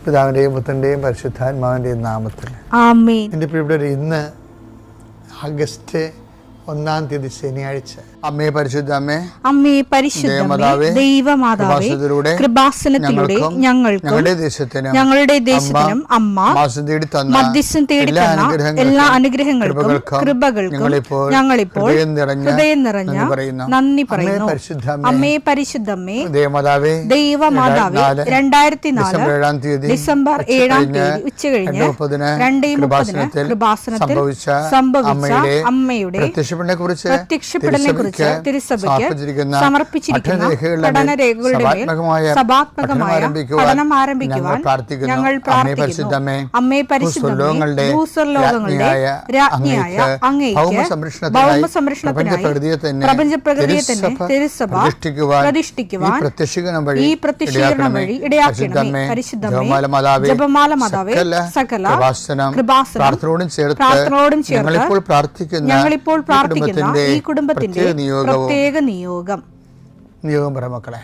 പിതാവിൻ്റെയും പുത്രൻ്റെയും പരിശുദ്ധാത്മാവിൻ്റെയും നാമത്തിൽ ആമേൻ. എൻ്റെ പ്രിയപ്പെട്ടവർ, ഇന്ന് ആഗസ്റ്റ് 1 തീയതി ശനിയാഴ്ച. അമ്മേ പരിശുദ്ധ അമ്മേ, അമ്മേ പരിശുദ്ധമേ, ദൈവമാതാവേ, കൃപാസനത്തിലൂടെ ഞങ്ങൾക്കും ഞങ്ങളുടെ ദേശത്തിനും അമ്മ മധ്യസ്ഥം തേടി തന്ന എല്ലാ അനുഗ്രഹങ്ങൾക്കും കൃപകൾക്കും ഞങ്ങളിപ്പോൾ ഹൃദയം നിറഞ്ഞ നന്ദി പറയുന്നു. അമ്മേ പരിശുദ്ധമേ, ദൈവമാതാവേ, 2004 ഡിസംബർ 7 ഉച്ചകഴിഞ്ഞ് 2:30 കൃപാസനത്തിൽ സംഭവിച്ച അമ്മയുടെ പ്രത്യക്ഷപ്പെടലിനെ കുറിച്ച് തിരുസഭയ്ക്ക് സമർപ്പിച്ചിരിക്കുന്ന പഠനരേഖകളുടെ മേൽ സഭാത്മകമായ പഠനം ആരംഭിക്കുവാൻ ഞങ്ങൾ പ്രാർത്ഥിക്കുന്നു. അമ്മേ പരിശുദ്ധമേ, ഭൂസ്വർലോകങ്ങളുടെ രാജ്ഞിയായ അങ്ങേയ്ക്ക് ഭൗമസംരക്ഷണത്തിനായി പ്രപഞ്ചപ്രകൃതിയെ തന്നെ തിരുസഭ പ്രതിഷ്ഠിക്കുവാൻ ഈ പ്രത്യക്ഷീകരണം വഴി ഇടയാക്കണമേ. പരിശുദ്ധമേ, ജപമാല മാതാവേ, സകല കൃപാസനം പ്രാർത്ഥനയോടും ചേർത്ത് ഞങ്ങളിപ്പോൾ പ്രാർത്ഥിക്കുന്ന ഈ കുടുംബത്തിന്റെ പ്രത്യേക നിയോഗം പറ മക്കളെ.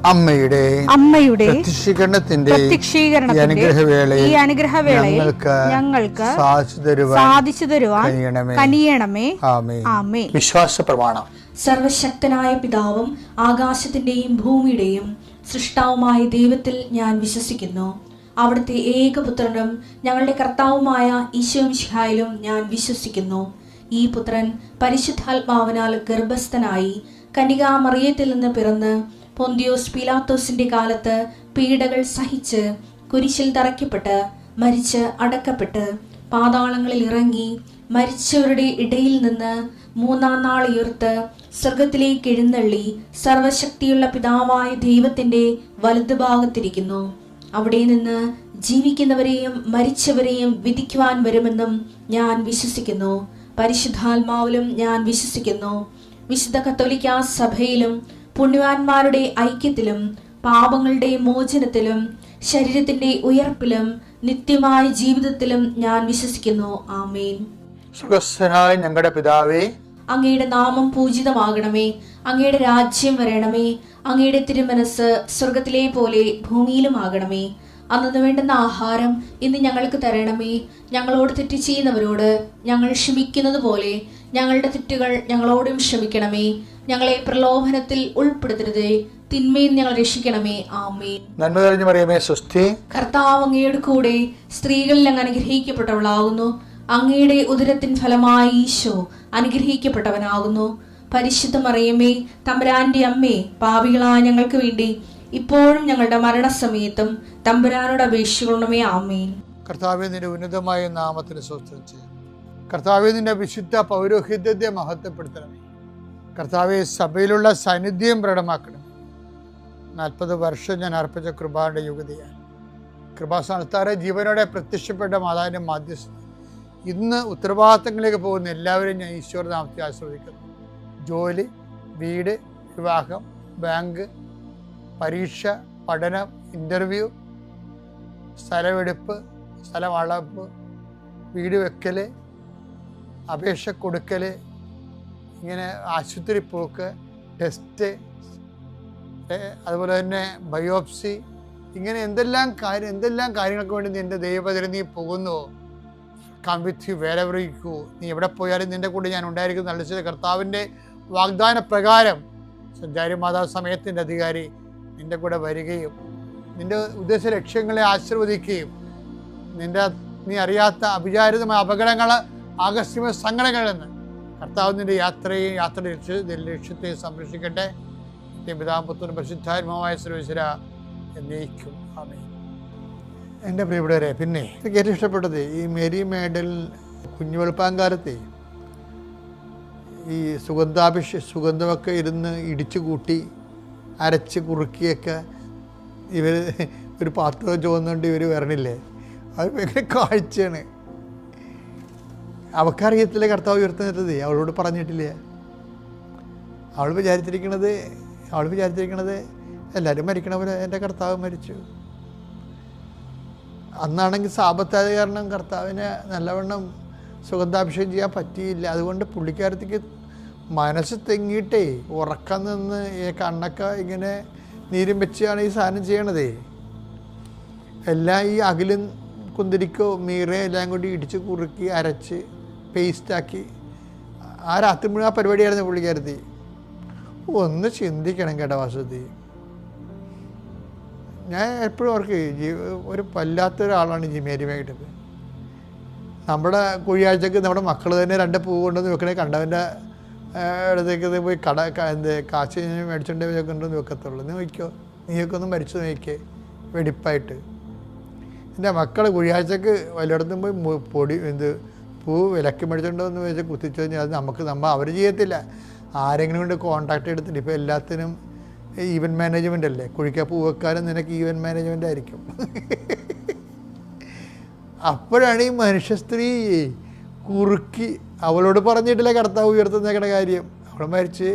അമ്മയുടെ പ്രത്യക്ഷീകരണത്തിന്റെ ഈ അനുഗ്രഹവേളയിൽ ഞങ്ങൾക്ക് സാധിച്ചു തരുവാൻ കനിയണമേ. ആമേൻ. വിശ്വാസ പ്രമാണം. സർവശക്തനായ പിതാവും ആകാശത്തിന്റെയും ഭൂമിയുടെയും സൃഷ്ടാവുമായ ദൈവത്തിൽ ഞാൻ വിശ്വസിക്കുന്നു. അവിടുത്തെ ഏകപുത്രനും ഞങ്ങളുടെ കർത്താവുമായ ഈശോമിശിഹായിലും ഞാൻ വിശ്വസിക്കുന്നു. ഈ പുത്രൻ പരിശുദ്ധാത്മാവിനാൽ ഗർഭസ്ഥനായി കന്യകാമറിയത്തിൽ നിന്ന് പിറന്ന് പൊന്തിയോസ് പീലാത്തോസിന്റെ കാലത്ത് പീഡകൾ സഹിച്ച് കുരിശിൽ തറയ്ക്കപ്പെട്ട് മരിച്ച് അടക്കപ്പെട്ട് പാതാളങ്ങളിൽ ഇറങ്ങി മരിച്ചവരുടെ ഇടയിൽ നിന്ന് 3-ാം നാൾ ഉയർത്ത് സ്വർഗത്തിലേക്ക് എഴുന്നള്ളി സർവശക്തിയുള്ള പിതാവായ ദൈവത്തിന്റെ വലതുഭാഗത്തിരിക്കുന്നു. അവിടെ നിന്ന് ജീവിക്കുന്നവരെയും മരിച്ചവരെയും വിധിക്കുവാൻ വരുമെന്നും ഞാൻ വിശ്വസിക്കുന്നു. പരിശുദ്ധാത്മാവിലും ഞാൻ വിശ്വസിക്കുന്നു. വിശുദ്ധ കത്തോലിക്കാ സഭയിലും പുണ്യവാന്മാരുടെ ഐക്യത്തിലും പാപങ്ങളുടെ മോചനത്തിലും ശരീരത്തിന്റെ ഉയർപ്പിലും നിത്യമായ ജീവിതത്തിലും ഞാൻ വിശ്വസിക്കുന്നു. ആമേൻ. സുഖസ്ഥനായ ഞങ്ങളുടെ പിതാവേ, അങ്ങയുടെ നാമം പൂജിതമാകണമേ. അങ്ങയുടെ രാജ്യം വരണമേ. അങ്ങയുടെ തിരുമനസ് സ്വർഗത്തിലെ പോലെ ഭൂമിയിലും ആകണമേ. അന്നു വേണ്ടുന്ന ആഹാരം ഇന്ന് ഞങ്ങൾക്ക് തരണമേ. ഞങ്ങളോട് തെറ്റ് ചെയ്യുന്നവരോട് ഞങ്ങൾ ക്ഷമിക്കുന്നത് പോലെ ഞങ്ങളുടെ തെറ്റുകൾ ഞങ്ങളോടും ക്ഷമിക്കണമേ. ഞങ്ങളെ പ്രലോഭനത്തിൽ ഉൾപ്പെടുത്തരുതേ, തിന്മയിൽ ഞങ്ങൾ രക്ഷിക്കണമേ. ആമേൻ. നന്മ നിറഞ്ഞ മറിയമേ, സ്വസ്തി. കർത്താവ് അങ്ങയുടെ കൂടെ സ്ത്രീകളിൽ അങ്ങ് അനുഗ്രഹിക്കപ്പെട്ടവളാകുന്നു. അങ്ങയുടെ ഉദരത്തിൻ ഫലമായി ഈശോ അനുഗ്രഹിക്കപ്പെട്ടവനാകുന്നു. പരിശുദ്ധ മറിയമേ, തമ്പുരാന്റെ അമ്മേ, പാപികളായ ഞങ്ങൾക്ക് വേണ്ടി ഇപ്പോഴും ഞങ്ങളുടെ മരണസമയത്തും തമ്പുരാനോട് അപേക്ഷിക്കണമേ. ആമേൻ. കർത്താവേ, നിന്റെ ഉന്നതമായ നാമത്തിന് സ്തോത്രം ചെയ്യുന്നു. കർത്താവേ, നിന്റെ വിശുദ്ധ പൗരോഹിത്യത്തെ മഹത്വപ്പെടുത്തണമേ. കർത്താവെ, സഭയിലുള്ള സാന്നിധ്യം പ്രകടമാക്കണം. 40 വർഷം ഞാൻ അർപ്പിച്ച കൃപാന്റെ യുഗതിയാണ്. കൃപാസ്ഥാനത്താറെ ജീവനോടെ പ്രത്യക്ഷപ്പെട്ട മാതാവിന്റെ മാധ്യസ്ഥ ഇന്ന് ഉത്തരവാദിത്തങ്ങളിലേക്ക് പോകുന്ന എല്ലാവരെയും ഞാൻ ഈശ്വരനാമത്തെ ആശ്രയിക്കുന്നു. ജോലി, വീട്, വിവാഹം, ബാങ്ക്, പരീക്ഷ, പഠനം, ഇൻ്റർവ്യൂ, സ്ഥലമെടുപ്പ്, സ്ഥലം അളപ്പ്, വീട് വെക്കൽ, അപേക്ഷ കൊടുക്കൽ, ഇങ്ങനെ ആശുപത്രി പോക്ക്, ടെസ്റ്റ്, അതുപോലെ തന്നെ ബയോപ്സി, ഇങ്ങനെ എന്തെല്ലാം കാര്യങ്ങൾക്ക് വേണ്ടി നിൻ്റെ ദൈവപതിരെ നീ പോകുന്നുവോ, come with you wherever you go. നീ എവിടെ പോയാലും നിൻ്റെ കൂടെ ഞാൻ ഉണ്ടായിരിക്കും. നല്ല കർത്താവിൻ്റെ വാഗ്ദാന പ്രകാരം സഞ്ചാരി മാതാവ് സമയത്തിൻ്റെ അധികാരി നിൻ്റെ കൂടെ വരികയും നിൻ്റെ ഉദ്ദേശ ലക്ഷ്യങ്ങളെ ആശീർവദിക്കുകയും നിൻ്റെ നീ അറിയാത്ത അവിചാരിതമായ അപകടങ്ങൾ, ആകസ്മിക സങ്കടങ്ങളിൽ നിന്ന് കർത്താവ് നിന്റെ യാത്രയുടെ ലക്ഷ്യത്തെ സംരക്ഷിക്കട്ടെ. പിതാവും പുത്രനും പരിശുദ്ധാത്മാവുമായ സർവ്വേശ്വര എന്നേക്കും ആമേൻ. എൻ്റെ പ്രിയപ്പെട്ടവരെ, പിന്നെ എനിക്ക് ഏറ്റവും ഇഷ്ടപ്പെട്ടത് ഈ മേരി മേഡൽ കുഞ്ഞു വെളുപ്പാങ്കാലത്തെ ഈ സുഗന്ധമൊക്കെ ഇരുന്ന് ഇടിച്ചു കൂട്ടി അരച്ച് കുറുക്കിയൊക്കെ ഇവർ ഒരു പാത്രം ചുവന്നുകൊണ്ട് ഇവർ വരണില്ലേ, അത് ഭയങ്കര കാഴ്ചയാണ്. അവൾക്കറിയത്തില്ല കർത്താവ് ഉയർത്തുന്നത്, അവളോട് പറഞ്ഞിട്ടില്ല. അവൾ വിചാരിച്ചിരിക്കണത് എല്ലാവരും മരിക്കണ പോലെ എൻ്റെ കർത്താവ് മരിച്ചു. അന്നാണെങ്കിൽ സാപത്തായ കാരണം കർത്താവിനെ നല്ലവണ്ണം സുഗന്ധാഭിഷേകം ചെയ്യാൻ പറ്റിയില്ല. അതുകൊണ്ട് പുള്ളിക്കാരത്തേക്ക് മനസ്സ് തെങ്ങിയിട്ടേ ഉറക്കം നിന്ന് ഈ കണ്ണൊക്കെ ഇങ്ങനെ നീരും വെച്ചാണ് ഈ സാധനം ചെയ്യണതേ. എല്ലാം ഈ അകിലും കുന്തിരിക്കോ മീറയോ എല്ലാം കൂടി ഇടിച്ച് കുറുക്കി അരച്ച് പേസ്റ്റാക്കി ആ രാത്രി മുഴുവൻ ആ പരിപാടിയായിരുന്നു പുള്ളിക്കാരത്തി. ഒന്ന് ചിന്തിക്കണം കേട്ടോ വാസുദി. ഞാൻ എപ്പോഴും അവർക്ക് ഒരു വല്ലാത്തൊരാളാണ് മേരി മേഘട്ടൻ. നമ്മുടെ കുഴിയാഴ്ചക്ക് നമ്മുടെ മക്കൾ തന്നെ 2 പൂവ് കൊണ്ടുവന്ന് വെക്കണേ, കണ്ടവൻ്റെ അടുത്തേക്ക് പോയി കാശ് മേടിച്ചുകൊണ്ട് കൊണ്ടുവന്ന് വെക്കത്തുള്ളൂ. നീ നോക്കിക്കോ, നീയൊക്കെ മരിച്ചു നോക്കിക്കേ വെടിപ്പായിട്ട്. എൻ്റെ മക്കൾ കുഴിയാഴ്ചക്ക് വല്ലയിടത്തും പോയി പൂ വിലക്ക് മേടിച്ചുകൊണ്ടെന്ന് വെച്ചാൽ കുത്തിച്ചു കഴിഞ്ഞാൽ അത് അവർ ചെയ്യത്തില്ല, ആരെങ്കിലും കൊണ്ട് കോൺടാക്ട് എടുത്തിട്ട്. ഇപ്പോൾ എല്ലാത്തിനും ഈവൻറ്റ് മാനേജ്മെൻ്റ് അല്ലേ, കുഴിക്കാൻ പൂ വെക്കാനും നിനക്ക് ഈവൻറ്റ് മാനേജ്മെൻ്റ് ആയിരിക്കും. അപ്പോഴാണ് ഈ മനുഷ്യ സ്ത്രീ കുറുക്കി, അവളോട് പറഞ്ഞിട്ടില്ല കർത്താവ് ഉയർത്തുന്നേക്കണ കാര്യം. അവൾ മരിച്ച്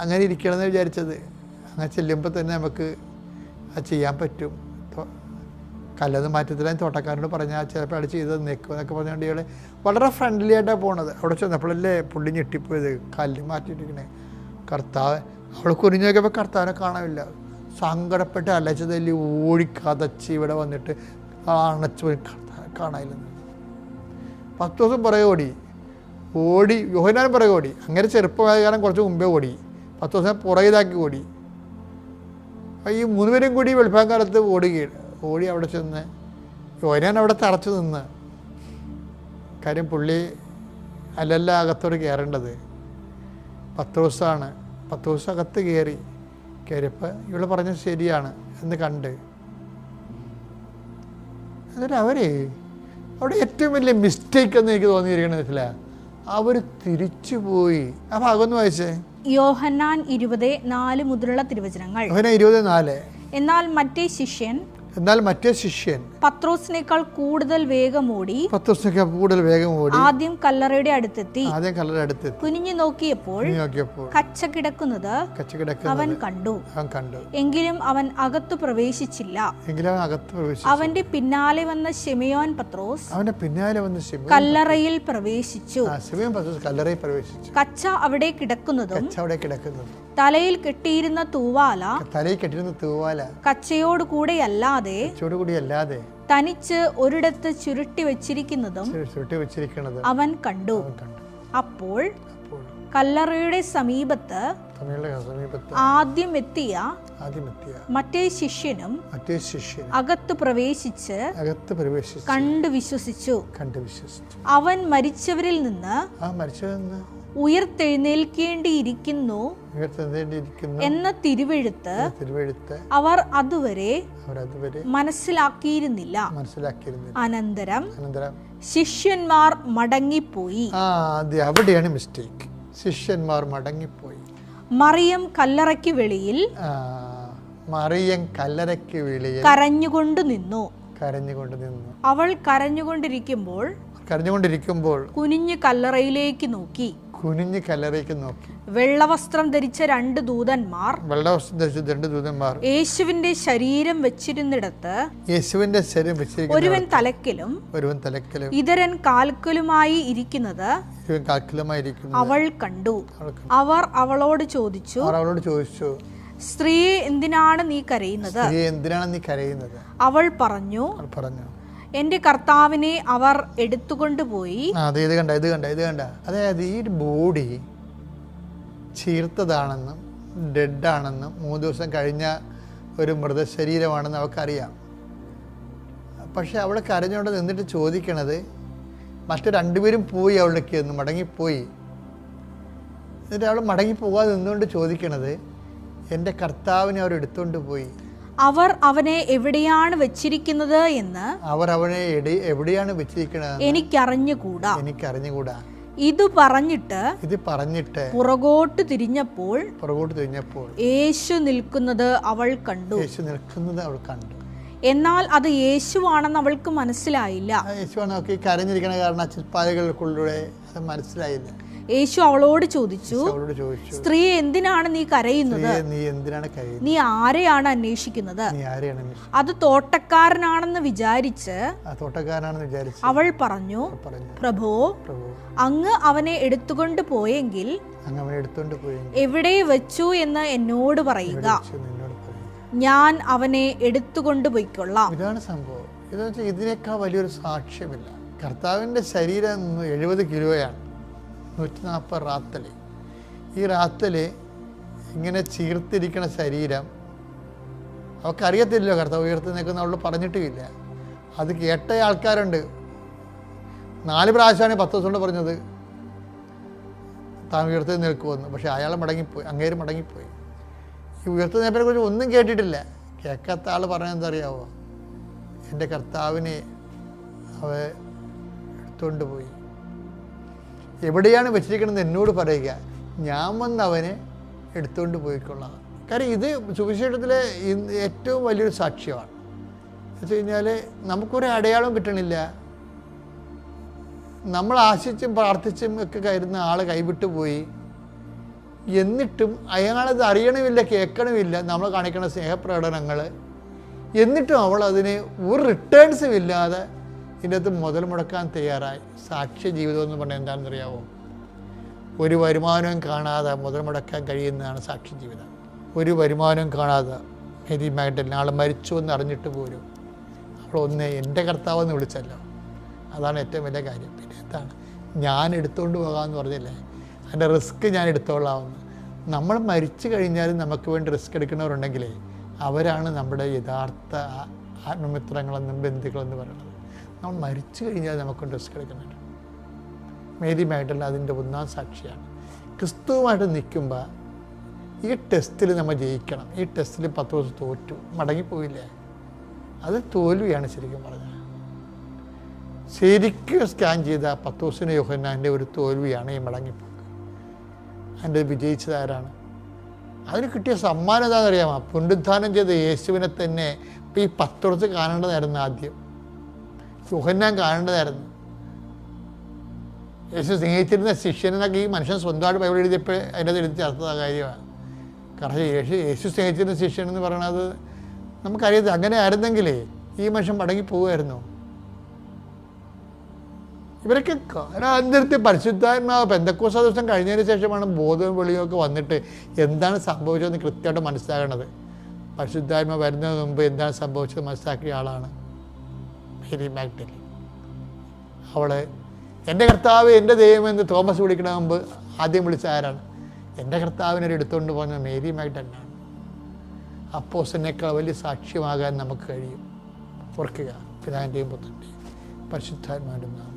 അങ്ങനെ ഇരിക്കണമെന്ന് വിചാരിച്ചത്. അങ്ങനെ ചെല്ലുമ്പോൾ തന്നെ നമുക്ക് അത് ചെയ്യാൻ പറ്റും. കല്ലത് മാറ്റത്തിലായി തോട്ടക്കാരോട് പറഞ്ഞാൽ ചിലപ്പോൾ അയാൾ ചെയ്തത് നിൽക്കും എന്നൊക്കെ പറഞ്ഞുകൊണ്ട് ഇയാൾ വളരെ ഫ്രണ്ട്ലി ആയിട്ടാണ് പോണത്. അവിടെ ചെന്നപ്പോഴല്ലേ പുള്ളി ഞെട്ടിപ്പോയത്, കല്ല് മാറ്റിയിട്ടിരിക്കണേ. കർത്താവ് അവൾ കുനിഞ്ഞു നോക്കിയപ്പോൾ കർത്താവിനെ കാണാനില്ല. സങ്കടപ്പെട്ട് അലച്ചു തല്ലി ഓടിക്കതച്ച് ഇവിടെ വന്നിട്ട് അണച്ചു പോയി കർത്താവിനെ കാണാനില്ലെന്ന്. 10 ദിവസം പുറകെ ഓടി യോഹന്നാൻ പുറകെ ഓടി. അങ്ങനെ ചെറുപ്പമായ കാരണം കുറച്ച് മുമ്പേ ഓടി, 10 ദിവസം പുറകിലാക്കി ഓടി. ഈ 3 പേരും കൂടി വെളുപ്പാങ്കാലത്ത് ഓടി അവിടെ ചെന്ന് യോഹന്നാൻ അവിടെ തറച്ചു നിന്ന്. കാര്യം പുള്ളി അല്ലല്ല അകത്തോട് കയറേണ്ടത്, 10 ദിവസമാണ്. 10 ദിവസം അകത്ത് കയറിയപ്പോൾ ഇവള് പറഞ്ഞത് ശരിയാണ് എന്ന് കണ്ട്. എന്നിട്ട് അവിടെ ഏറ്റവും വലിയ മിസ്റ്റേക്ക് എന്ന് എനിക്ക് തോന്നിയിരിക്കണ അവർ തിരിച്ചുപോയി. ആ ഭാഗം ഒന്ന് വായിച്ചേ. യോഹന്നാൻ 20:4 മുതലുള്ള തിരുവചനങ്ങൾ. യോഹന്നാൻ 20:4. എന്നാൽ മറ്റേ ശിഷ്യൻ പത്രോസിനേക്കാൾ കൂടുതൽ വേഗം ഓടി ആദ്യം കല്ലറയുടെ അടുത്തെത്തി കുനിഞ്ഞു നോക്കിയപ്പോൾ കച്ച കിടക്കുന്നത് അവൻ കണ്ടു. എങ്കിലും അവൻ അകത്തു പ്രവേശിച്ചില്ല. അവന്റെ പിന്നാലെ വന്ന ശിമയോൻ പത്രോസ് കല്ലറയിൽ പ്രവേശിച്ചു. കച്ച അവിടെ കിടക്കുന്നതും തലയിൽ കെട്ടിയിരുന്ന തൂവാല കച്ചയോട് കൂടെയല്ലാതെ തനിച്ച് ഒരിടത്ത് ചുരുട്ടി വെച്ചിരിക്കുന്നതും അവൻ കണ്ടു. അപ്പോൾ കല്ലറയുടെ സമീപത്ത് ആദ്യം എത്തിയ മറ്റേ ശിഷ്യനും അകത്ത് പ്രവേശിച്ച് കണ്ടു വിശ്വസിച്ചു. അവൻ മരിച്ചവരിൽ നിന്ന് ഉയർത്തെഴുന്നേൽക്കേണ്ടിയിരിക്കുന്നു എന്ന തിരുവെഴുത്ത് അവർ അതുവരെ മനസ്സിലാക്കിയിരുന്നില്ല. അനന്തരം ശിഷ്യന്മാർ മടങ്ങിപ്പോയി. അവിടെയാണ് മിസ്റ്റേക്ക്. ശിഷ്യന്മാർ മടങ്ങിപ്പോയി. മറിയം കല്ലറയ്ക്ക് വെളിയിൽ കരഞ്ഞുകൊണ്ട് നിന്നു. അവൾ കരഞ്ഞുകൊണ്ടിരിക്കുമ്പോൾ കുനിഞ്ഞ് കല്ലറയിലേക്ക് നോക്കി. വെള്ളവസ്ത്രം ധരിച്ച 2 ദൂതന്മാർ യേശുവിന്റെ ശരീരം വെച്ചിരുന്നിടത്ത് ഒരുവൻ തലക്കിലും ഇതരൻ കാൽക്കലുമായി ഇരിക്കുന്നത് അവൾ കണ്ടു. അവർ അവളോട് ചോദിച്ചു, സ്ത്രീയെ എന്തിനാണ് നീ കരയുന്നത്? അവൾ പറഞ്ഞു, എന്റെ കർത്താവിനെ അവർ എടുത്തുകൊണ്ടുപോയി. ഇത് കണ്ട അതായത് ഈ ബോഡി ചീർത്തതാണെന്നും ഡെഡാണെന്നും 3 ദിവസം കഴിഞ്ഞ ഒരു മൃതശരീരമാണെന്ന് അവൾക്കറിയാം. പക്ഷെ അവൾ കരഞ്ഞോണ്ട് നിന്നിട്ട് ചോദിക്കണത്, മറ്റു രണ്ടുപേരും പോയി, അവളിലേക്ക് എന്ന് മടങ്ങിപ്പോയി. എന്നിട്ട് അവൾ മടങ്ങിപ്പോകാതെ നിന്നുകൊണ്ട് ചോദിക്കണത്, എൻ്റെ കർത്താവിനെ അവർ എടുത്തുകൊണ്ട് പോയി. അവർ അവനെ എവിടെയാണ് വെച്ചിരിക്കുന്നത് എന്ന് എവിടെയാണ് വെച്ചിരിക്കുന്നത് എനിക്കറിഞ്ഞുകൂടാ. ഇത് പറഞ്ഞിട്ട് പുറകോട്ട് തിരിഞ്ഞപ്പോൾ യേശു നിൽക്കുന്നത് അവൾ കണ്ടു. എന്നാൽ അത് യേശുവാണെന്ന് അവൾക്ക് മനസ്സിലായില്ല. കരഞ്ഞിരിക്കണ കാരണം ചിൽപ്പാലുകൾക്കുള്ളിലൂടെ അത് മനസ്സിലായില്ല. യേശു അവളോട് ചോദിച്ചു, സ്ത്രീ എന്തിനാണ് നീ കരയുന്നത്? നീ ആരെയാണ് അന്വേഷിക്കുന്നത്? അത് തോട്ടക്കാരനാണെന്ന് വിചാരിച്ച് അവൾ പറഞ്ഞു, പ്രഭോ, അങ്ങ് അവനെ എടുത്തുകൊണ്ട് പോയെങ്കിൽ എവിടെ വെച്ചു എന്ന് എന്നോട് പറയുക, ഞാൻ അവനെ എടുത്തുകൊണ്ട് പോയിക്കൊള്ളാം. ഇതാണ് സംഭവം. ഇതിനേക്കാൾ വലിയൊരു സാക്ഷ്യമില്ല. കർത്താവിൻ്റെ ശരീരം 70 കിലോയാണ്, 140 റാത്തല്. ഈ റാത്തല് ഇങ്ങനെ ചീർത്തിരിക്കുന്ന ശരീരം അവൾക്കറിയത്തില്ലല്ലോ കർത്താവ് ഉയർത്തി നിൽക്കുന്ന. അവൾ പറഞ്ഞിട്ടുമില്ല. അത് കേട്ട ആൾക്കാരുണ്ട്. 4 പ്രാവശ്യമാണ് 10 ദിവസം കൊണ്ട് പറഞ്ഞത് താൻ ഉയർത്തി നിൽക്കുമെന്ന്. പക്ഷെ അയാൾ അങ്ങേര് മടങ്ങിപ്പോയി. ഈ ഉയർത്തി നിൽപ്പിനെ കുറിച്ച് ഒന്നും കേട്ടിട്ടില്ല. കേൾക്കാത്ത ആൾ പറഞ്ഞതെന്താ അറിയാവോ? എൻ്റെ കർത്താവിനെ അവ എടുത്തുകൊണ്ട് പോയി. എവിടെയാണ് വെച്ചിരിക്കണമെന്ന് എന്നോട് പറയുക, ഞാൻ വന്ന് അവനെ എടുത്തുകൊണ്ട് പോയിക്കൊള്ളാം. കാര്യം ഇത് സുവിശേഷത്തിലെ ഏറ്റവും വലിയൊരു സാക്ഷ്യമാണ്. എന്ന് വെച്ച് കഴിഞ്ഞാൽ നമുക്കൊരു അടയാളം കിട്ടണില്ല. നമ്മൾ ആശിച്ചും പ്രാർത്ഥിച്ചും ഒക്കെ കരുതുന്ന ആൾ കൈവിട്ടു പോയി. എന്നിട്ടും അയാളത് അറിയണമില്ല, കേൾക്കണമില്ല നമ്മൾ കാണിക്കുന്ന സ്നേഹപ്രകടനങ്ങൾ. എന്നിട്ടും അവൾ അതിന് ഒരു റിട്ടേൺസും ഇല്ലാതെ ഇതിൻ്റെ അകത്ത് മുതൽ മുടക്കാൻ തയ്യാറായി. സാക്ഷ്യ ജീവിതം എന്ന് പറഞ്ഞാൽ എന്താണെന്ന് അറിയാമോ? ഒരു വരുമാനവും കാണാതെ മുതൽ മുടക്കാൻ കഴിയുന്നതാണ് സാക്ഷ്യ ജീവിതം. ഒരു വരുമാനവും കാണാതെ മേരി മാഗ്ഡലിൻ ആൾ മരിച്ചു എന്ന് അറിഞ്ഞിട്ട് പോലും അവൾ എൻ്റെ കർത്താവെന്ന് വിളിച്ചല്ലോ. അതാണ് ഏറ്റവും വലിയ കാര്യം. പിന്നെ എന്താണ്, ഞാൻ എടുത്തുകൊണ്ട് പോകാമെന്ന് പറഞ്ഞില്ലേ, അതിൻ്റെ റിസ്ക് ഞാൻ എടുത്തോളാമെന്ന്. നമ്മൾ മരിച്ചു കഴിഞ്ഞാലും നമുക്ക് വേണ്ടി റിസ്ക് എടുക്കുന്നവരുണ്ടെങ്കിലേ അവരാണ് നമ്മുടെ യഥാർത്ഥ ആത്മമിത്രങ്ങളെന്നും ബന്ധുക്കളെന്ന് പറയുന്നത്. നമ്മൾ മരിച്ചു കഴിഞ്ഞാൽ നമുക്ക് റിസ്ക് എടുക്കുന്നുണ്ട്. മേരി മാഗ്ഡലിൻ അതിൻ്റെ ഒന്നാം സാക്ഷിയാണ്. ക്രിസ്തുവുമായിട്ട് നിൽക്കുമ്പോൾ ഈ ടെസ്റ്റിൽ നമ്മൾ ജയിക്കണം. ഈ ടെസ്റ്റിൽ 10 ദിവസം തോറ്റു, മടങ്ങിപ്പോയില്ലേ, അത് തോൽവിയാണ് ശരിക്കും പറഞ്ഞത്. ശരിക്കും സ്കാൻ ചെയ്ത 10 ദിവസം യോഹന്നാൻ്റെ ഒരു തോൽവിയാണ് ഈ മടങ്ങിപ്പോക്ക്. അതിൻ്റെ വിജയിച്ചത് ആരാണ്? അതിന് കിട്ടിയ സമ്മാനം എന്താണെന്നറിയാമോ? പുനരുദ്ധാനം ചെയ്ത യേശുവിനെ തന്നെ ഇപ്പം ഈ 10 ദിവസം കാണേണ്ടതായിരുന്നു. ആദ്യം യോഹന്നാൻ കാണേണ്ടതായിരുന്നു. യേശു സ്നേഹിച്ചിരുന്ന ശിഷ്യനെന്നൊക്കെ ഈ മനുഷ്യൻ സ്വന്തമായിട്ട് ബൈബിൾ എഴുതിയപ്പോൾ അതിൻ്റെ എഴുതി ചേർത്തത് കാര്യമാണ്. കാരണം യേശു സ്നേഹിച്ചിരുന്ന ശിഷ്യൻ എന്ന് പറയണത് നമുക്കറിയാം. അങ്ങനെ ആയിരുന്നെങ്കിലേ ഈ മനുഷ്യൻ മടങ്ങി പോവുമായിരുന്നു. ഇവരൊക്കെ കാലാന്തരത്തിൽ പരിശുദ്ധാത്മാവ് പെന്തക്കോസ്ത് ദിവസം കഴിഞ്ഞതിന് ശേഷമാണ് ബോധവും വെളിയൊക്കെ വന്നിട്ട് എന്താണ് സംഭവിച്ചതെന്ന് കൃത്യമായിട്ട് മനസ്സിലാകണത്. പരിശുദ്ധാത്മാവ് വരുന്നതിന് മുമ്പ് എന്താണ് സംഭവിച്ചത് മനസ്സിലാക്കിയ ആളാണ് മേരി മാഗ്ഡലിൻ. അവള് എൻ്റെ കർത്താവ് എൻ്റെ ദൈവം എന്ന് തോമസ് വിളിക്കണ മുമ്പ് ആദ്യം വിളിച്ച ആരാണ്? എൻ്റെ കർത്താവിനെ എടുത്തുകൊണ്ട് പോകുന്ന മേരി മാഗ്ഡലിനാണ്. അപ്പോസ്തലനേക്കാൾ വലിയ സാക്ഷ്യമാകാൻ നമുക്ക് കഴിയും. ഓർക്കുക, പിതാവിൻ്റെയും പുത്രൻ്റെയും പരിശുദ്ധാത്മാവിൻ്റെ നാമത്തിൽ.